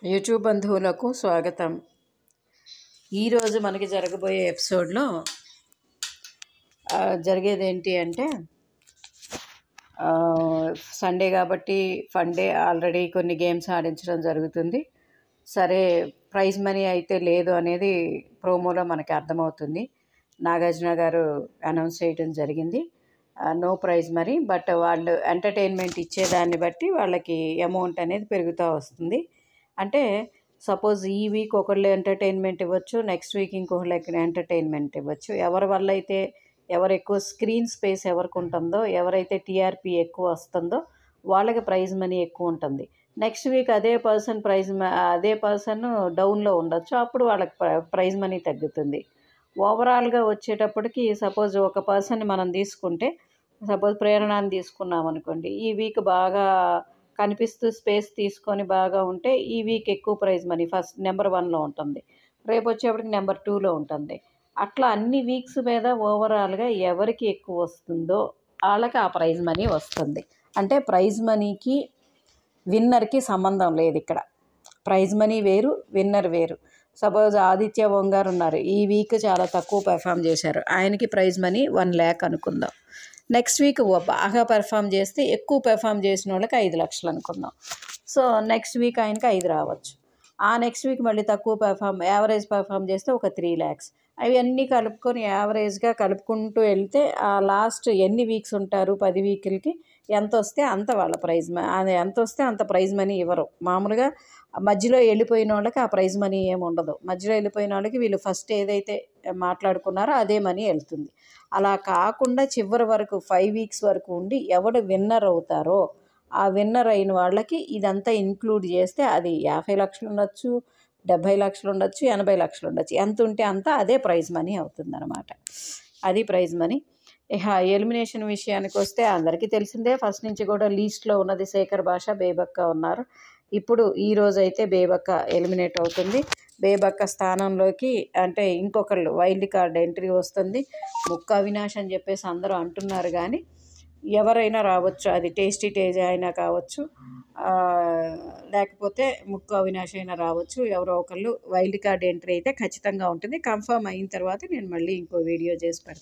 YouTube బంధువులకు స్వాగతం. ఈరోజు మనకి జరగబోయే ఎపిసోడ్లో జరిగేది ఏంటి అంటే సండే కాబట్టి ఫన్ డే ఆల్రెడీ కొన్ని గేమ్స్ ఆడించడం జరుగుతుంది. సరే, ప్రైజ్ మనీ అయితే లేదు అనేది ప్రోమోలో మనకి అర్థమవుతుంది. నాగార్జున గారు అనౌన్స్ చేయడం జరిగింది, నో ప్రైజ్ మనీ. బట్ వాళ్ళు ఎంటర్టైన్మెంట్ ఇచ్చేదాన్ని బట్టి వాళ్ళకి అమౌంట్ అనేది పెరుగుతూ వస్తుంది. అంటే సపోజ్ ఈ వీక్ ఒకళ్ళు ఎంటర్టైన్మెంట్ ఇవ్వచ్చు, నెక్స్ట్ వీక్ ఇంకొకళ్ళకి ఎంటర్టైన్మెంట్ ఇవ్వచ్చు. ఎవరి వల్ల అయితే ఎవరు ఎక్కువ స్క్రీన్ స్పేస్ ఎవరికి ఉంటుందో, ఎవరైతే టీఆర్పీ ఎక్కువ వస్తుందో వాళ్ళకి ప్రైజ్ మనీ ఎక్కువ ఉంటుంది. నెక్స్ట్ వీక్ అదే పర్సన్ డౌన్లో ఉండొచ్చు, అప్పుడు వాళ్ళకి ప్రైజ్ మనీ తగ్గుతుంది. ఓవరాల్గా వచ్చేటప్పటికి సపోజ్ ఒక పర్సన్ని మనం తీసుకుంటే, సపోజ్ ప్రేరణని తీసుకున్నాం అనుకోండి, ఈ వీక్ బాగా కనిపిస్తూ స్పేస్ తీసుకొని బాగా ఉంటే ఈ వీక్ ఎక్కువ ప్రైజ్ మనీ ఫస్ట్ నెంబర్ 1లో ఉంటుంది, రేపు వచ్చేప్పటికి నెంబర్ 2లో ఉంటుంది. అట్లా అన్ని వీక్స్ మీద ఓవరాల్గా ఎవరికి ఎక్కువ వస్తుందో వాళ్ళకి ఆ ప్రైజ్ మనీ వస్తుంది. అంటే ప్రైజ్ మనీకి విన్నర్కి సంబంధం లేదు ఇక్కడ. ప్రైజ్ మనీ వేరు, విన్నర్ వేరు. సపోజ్ ఆదిత్య ఓంగారు ఉన్నారు, ఈ వీక్ చాలా తక్కువ పెర్ఫామ్ చేశారు, ఆయనకి ప్రైజ్ మనీ 1 lakh అనుకుందాం. నెక్స్ట్ వీక్ బాగా పెర్ఫామ్ చేస్తే ఎక్కువ పెర్ఫామ్ చేసిన వాళ్ళకి 5 లక్షలు అనుకుందాం. సో నెక్స్ట్ వీక్ ఆయనకి 5 రావచ్చు. ఆ నెక్స్ట్ వీక్ మళ్ళీ తక్కువ యావరేజ్ పెర్ఫామ్ చేస్తే ఒక 3 lakhs. అవన్నీ కలుపుకొని యావరేజ్గా కలుపుకుంటూ వెళ్తే ఆ లాస్ట్ ఎన్ని వీక్స్ ఉంటారు, 10 వీకులకి ఎంత వస్తే అంత వాళ్ళ అది ఎంత వస్తే అంత ప్రైజ్ మనీ ఇవ్వరు. మామూలుగా మధ్యలో వెళ్ళిపోయిన వాళ్ళకి ఆ ప్రైజ్ మనీ ఏమి ఉండదు. మధ్యలో వెళ్ళిపోయిన వాళ్ళకి వీళ్ళు ఫస్ట్ ఏదైతే మాట్లాడుకున్నారో అదే మనీ వెళ్తుంది. అలా కాకుండా చివరి వరకు 5 వీక్స్ వరకు ఉండి ఎవడు విన్నర్ అవుతారో ఆ విన్నర్ అయిన వాళ్ళకి ఇదంతా ఇంక్లూడ్ చేస్తే అది 50 లక్షలు ఉండొచ్చు, 70 లక్షలు ఉండొచ్చు, 80 లక్షలు ఉండొచ్చు. ఎంత ఉంటే అంత అదే ప్రైజ్ మనీ అవుతుంది అనమాట. అది ప్రైజ్ మనీ. ఇక ఎలిమినేషన్ విషయానికి వస్తే అందరికీ తెలిసిందే, ఫస్ట్ నుంచి కూడా లీస్ట్లో ఉన్నది శేఖర్ భాష, బేబక్క ఉన్నారు. ఇప్పుడు ఈరోజైతే బేబక్క ఎలిమినేట్ అవుతుంది. బేబక్క స్థానంలోకి అంటే ఇంకొకళ్ళు వైల్డ్ కార్డ్ ఎంట్రీ వస్తుంది. ముక్క అవినాష్ అని చెప్పేసి అందరూ అంటున్నారు, కానీ ఎవరైనా రావచ్చు. అది టేస్టీ తేజ అయినా కావచ్చు, లేకపోతే ముక్క అవినాష్ అయినా రావచ్చు. ఎవరో ఒకళ్ళు వైల్డ్ కార్డ్ ఎంట్రీ అయితే ఖచ్చితంగా ఉంటుంది. కన్ఫర్మ్ అయిన తర్వాత నేను మళ్ళీ ఇంకో వీడియో చేసి పెడతాను.